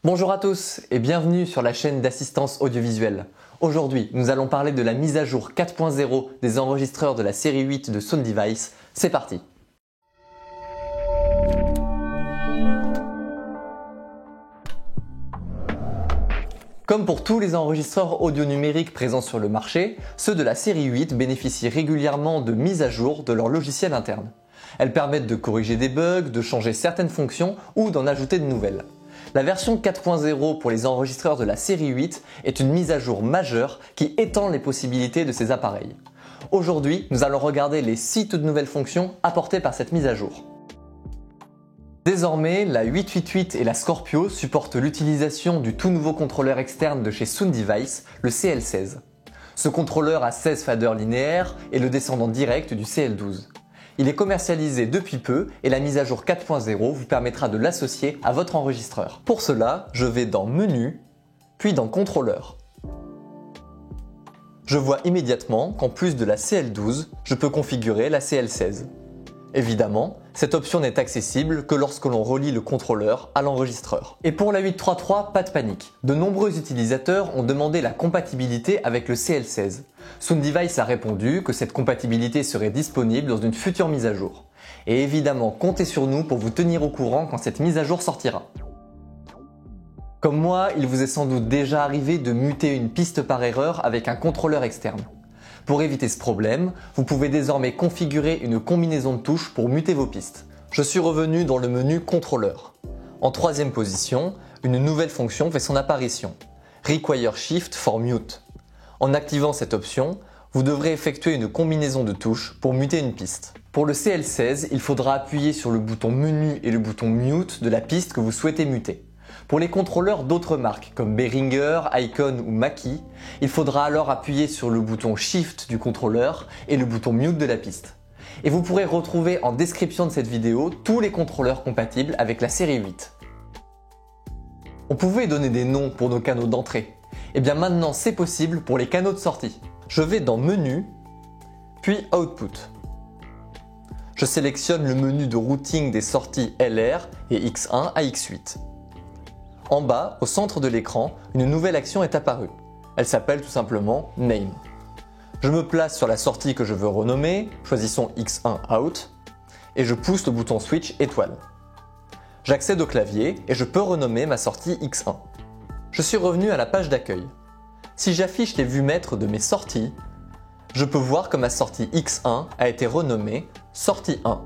Bonjour à tous et bienvenue sur la chaîne d'assistance audiovisuelle. Aujourd'hui, nous allons parler de la mise à jour 4.0 des enregistreurs de la série 8 de SoundDevice. C'est parti! Comme pour tous les enregistreurs audio numériques présents sur le marché, ceux de la série 8 bénéficient régulièrement de mises à jour de leur logiciel interne. Elles permettent de corriger des bugs, de changer certaines fonctions ou d'en ajouter de nouvelles. La version 4.0 pour les enregistreurs de la série 8 est une mise à jour majeure qui étend les possibilités de ces appareils. Aujourd'hui, nous allons regarder les 6 toutes nouvelles fonctions apportées par cette mise à jour. Désormais, la 888 et la Scorpio supportent l'utilisation du tout nouveau contrôleur externe de chez SoundDevice, le CL16. Ce contrôleur a 16 faders linéaires et le descendant direct du CL12. Il est commercialisé depuis peu et la mise à jour 4.0 vous permettra de l'associer à votre enregistreur. Pour cela, je vais dans Menu, puis dans Contrôleur. Je vois immédiatement qu'en plus de la CL12, je peux configurer la CL16. Évidemment, cette option n'est accessible que lorsque l'on relie le contrôleur à l'enregistreur. Et pour la 833, pas de panique. De nombreux utilisateurs ont demandé la compatibilité avec le CL16. SoundDevice a répondu que cette compatibilité serait disponible dans une future mise à jour. Et évidemment, comptez sur nous pour vous tenir au courant quand cette mise à jour sortira. Comme moi, il vous est sans doute déjà arrivé de muter une piste par erreur avec un contrôleur externe. Pour éviter ce problème, vous pouvez désormais configurer une combinaison de touches pour muter vos pistes. Je suis revenu dans le menu Contrôleur. En troisième position, une nouvelle fonction fait son apparition. Require Shift for Mute. En activant cette option, vous devrez effectuer une combinaison de touches pour muter une piste. Pour le CL16, il faudra appuyer sur le bouton Menu et le bouton Mute de la piste que vous souhaitez muter. Pour les contrôleurs d'autres marques comme Behringer, Icon ou Mackie, il faudra alors appuyer sur le bouton Shift du contrôleur et le bouton Mute de la piste. Et vous pourrez retrouver en description de cette vidéo tous les contrôleurs compatibles avec la série 8. On pouvait donner des noms pour nos canaux d'entrée. Et bien maintenant c'est possible pour les canaux de sortie. Je vais dans Menu, puis Output. Je sélectionne le menu de routing des sorties LR et X1 à X8. En bas, au centre de l'écran, une nouvelle action est apparue. Elle s'appelle tout simplement Name. Je me place sur la sortie que je veux renommer, choisissons X1 Out, et je pousse le bouton Switch étoile. J'accède au clavier et je peux renommer ma sortie X1. Je suis revenu à la page d'accueil. Si j'affiche les vues maîtres de mes sorties, je peux voir que ma sortie X1 a été renommée Sortie 1.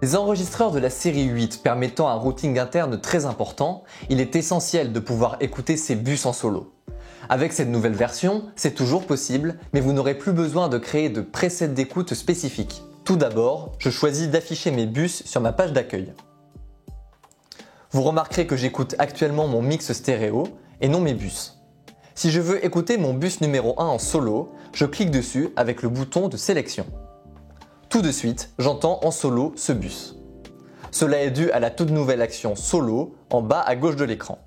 Les enregistreurs de la série 8 permettant un routing interne très important, il est essentiel de pouvoir écouter ces bus en solo. Avec cette nouvelle version, c'est toujours possible, mais vous n'aurez plus besoin de créer de presets d'écoute spécifiques. Tout d'abord, je choisis d'afficher mes bus sur ma page d'accueil. Vous remarquerez que j'écoute actuellement mon mix stéréo et non mes bus. Si je veux écouter mon bus numéro 1 en solo, je clique dessus avec le bouton de sélection. Tout de suite, j'entends en solo ce bus. Cela est dû à la toute nouvelle action Solo en bas à gauche de l'écran.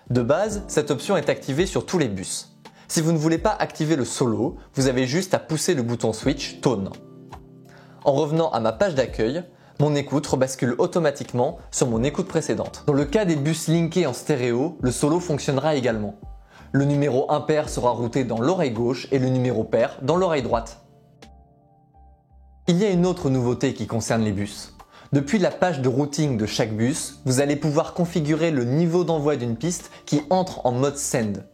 De base, cette option est activée sur tous les bus. Si vous ne voulez pas activer le solo, vous avez juste à pousser le bouton Switch Tone. En revenant à ma page d'accueil, mon écoute rebascule automatiquement sur mon écoute précédente. Dans le cas des bus linkés en stéréo, le solo fonctionnera également. Le numéro impair sera routé dans l'oreille gauche et le numéro pair dans l'oreille droite. Il y a une autre nouveauté qui concerne les bus. Depuis la page de routing de chaque bus, vous allez pouvoir configurer le niveau d'envoi d'une piste qui entre en mode Send.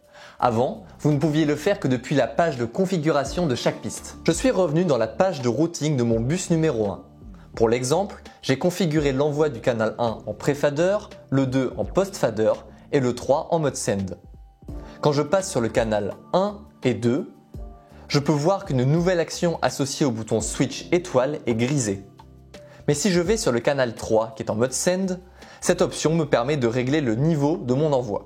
Avant, vous ne pouviez le faire que depuis la page de configuration de chaque piste. Je suis revenu dans la page de routing de mon bus numéro 1. Pour l'exemple, j'ai configuré l'envoi du canal 1 en pré-fader, le 2 en post-fader et le 3 en mode Send. Quand je passe sur le canal 1 et 2, je peux voir qu'une nouvelle action associée au bouton Switch étoile est grisée. Mais si je vais sur le canal 3 qui est en mode Send, cette option me permet de régler le niveau de mon envoi.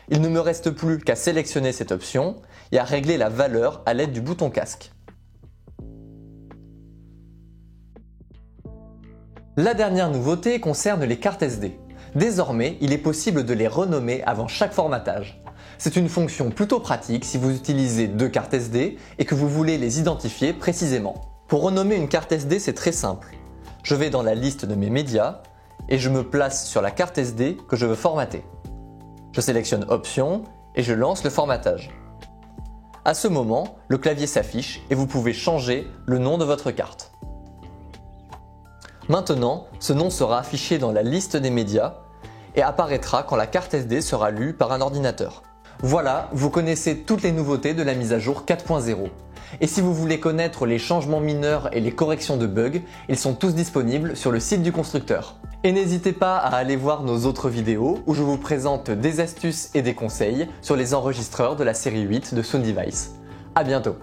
Il ne me reste plus qu'à sélectionner cette option et à régler la valeur à l'aide du bouton casque. La dernière nouveauté concerne les cartes SD. Désormais, il est possible de les renommer avant chaque formatage. C'est une fonction plutôt pratique si vous utilisez deux cartes SD et que vous voulez les identifier précisément. Pour renommer une carte SD, c'est très simple. Je vais dans la liste de mes médias et je me place sur la carte SD que je veux formater. Je sélectionne Options et je lance le formatage. À ce moment, le clavier s'affiche et vous pouvez changer le nom de votre carte. Maintenant, ce nom sera affiché dans la liste des médias et apparaîtra quand la carte SD sera lue par un ordinateur. Voilà, vous connaissez toutes les nouveautés de la mise à jour 4.0. Et si vous voulez connaître les changements mineurs et les corrections de bugs, ils sont tous disponibles sur le site du constructeur. Et n'hésitez pas à aller voir nos autres vidéos où je vous présente des astuces et des conseils sur les enregistreurs de la série 8 de Sound Device. À bientôt!